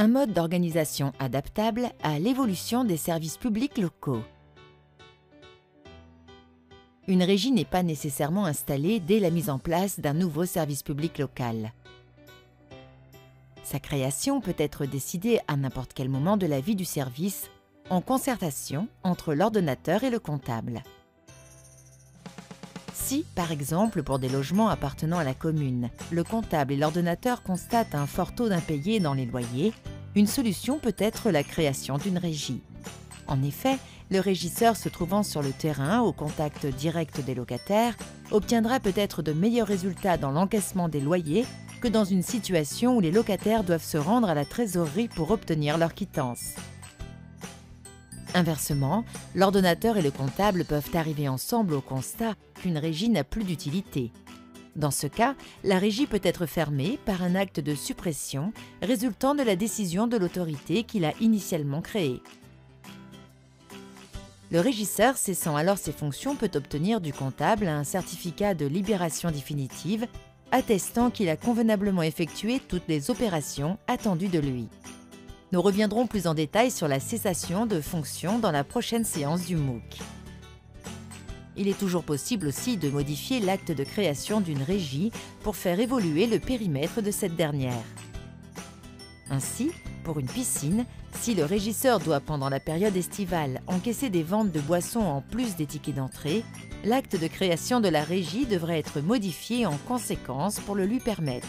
un mode d'organisation adaptable à l'évolution des services publics locaux. Une régie n'est pas nécessairement installée dès la mise en place d'un nouveau service public local. Sa création peut être décidée à n'importe quel moment de la vie du service, en concertation entre l'ordonnateur et le comptable. Si, par exemple, pour des logements appartenant à la commune, le comptable et l'ordonnateur constatent un fort taux d'impayés dans les loyers, une solution peut être la création d'une régie. En effet, le régisseur se trouvant sur le terrain au contact direct des locataires obtiendra peut-être de meilleurs résultats dans l'encaissement des loyers que dans une situation où les locataires doivent se rendre à la trésorerie pour obtenir leur quittance. Inversement, l'ordonnateur et le comptable peuvent arriver ensemble au constat qu'une régie n'a plus d'utilité. Dans ce cas, la régie peut être fermée par un acte de suppression résultant de la décision de l'autorité qui l'a initialement créée. Le régisseur, cessant alors ses fonctions, peut obtenir du comptable un certificat de libération définitive attestant qu'il a convenablement effectué toutes les opérations attendues de lui. Nous reviendrons plus en détail sur la cessation de fonction dans la prochaine séance du MOOC. Il est toujours possible aussi de modifier l'acte de création d'une régie pour faire évoluer le périmètre de cette dernière. Ainsi, pour une piscine, si le régisseur doit pendant la période estivale encaisser des ventes de boissons en plus des tickets d'entrée, l'acte de création de la régie devrait être modifié en conséquence pour le lui permettre.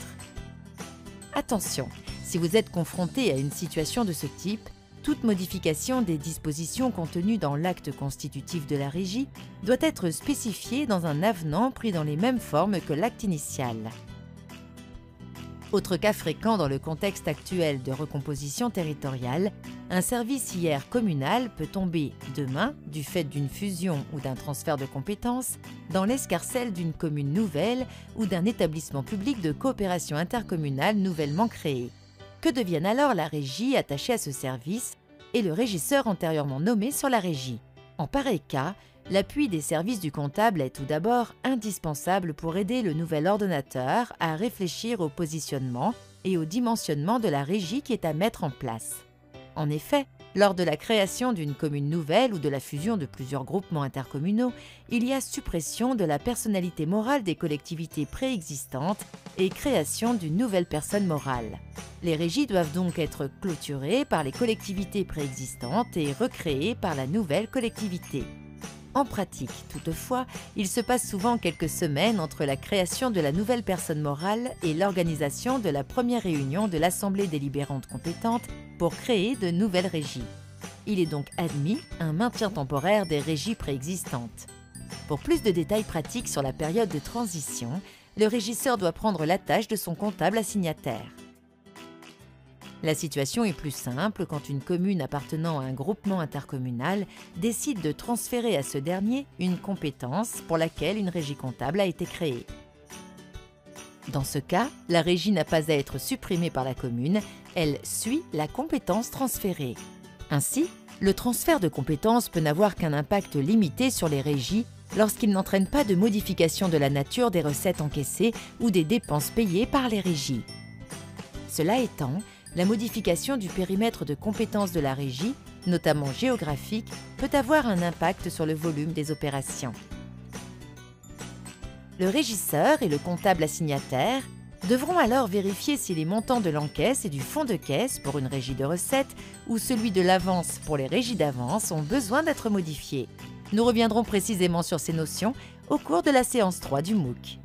Attention, si vous êtes confronté à une situation de ce type, toute modification des dispositions contenues dans l'acte constitutif de la régie doit être spécifiée dans un avenant pris dans les mêmes formes que l'acte initial. Autre cas fréquent dans le contexte actuel de recomposition territoriale, un service IR communal peut tomber demain, du fait d'une fusion ou d'un transfert de compétences, dans l'escarcelle d'une commune nouvelle ou d'un établissement public de coopération intercommunale nouvellement créé. Que devienne alors la régie attachée à ce service et le régisseur antérieurement nommé sur la régie? En pareil cas, l'appui des services du comptable est tout d'abord indispensable pour aider le nouvel ordonnateur à réfléchir au positionnement et au dimensionnement de la régie qui est à mettre en place. En effet, lors de la création d'une commune nouvelle ou de la fusion de plusieurs groupements intercommunaux, il y a suppression de la personnalité morale des collectivités préexistantes et création d'une nouvelle personne morale. Les régies doivent donc être clôturées par les collectivités préexistantes et recréées par la nouvelle collectivité. En pratique, toutefois, il se passe souvent quelques semaines entre la création de la nouvelle personne morale et l'organisation de la première réunion de l'Assemblée délibérante compétente pour créer de nouvelles régies. Il est donc admis un maintien temporaire des régies préexistantes. Pour plus de détails pratiques sur la période de transition, le régisseur doit prendre la tâche de son comptable assignataire. La situation est plus simple quand une commune appartenant à un groupement intercommunal décide de transférer à ce dernier une compétence pour laquelle une régie comptable a été créée. Dans ce cas, la régie n'a pas à être supprimée par la commune, elle suit la compétence transférée. Ainsi, le transfert de compétences peut n'avoir qu'un impact limité sur les régies lorsqu'il n'entraîne pas de modification de la nature des recettes encaissées ou des dépenses payées par les régies. Cela étant, la modification du périmètre de compétences de la régie, notamment géographique, peut avoir un impact sur le volume des opérations. Le régisseur et le comptable assignataire devront alors vérifier si les montants de l'encaisse et du fonds de caisse pour une régie de recettes ou celui de l'avance pour les régies d'avance ont besoin d'être modifiés. Nous reviendrons précisément sur ces notions au cours de la séance 3 du MOOC.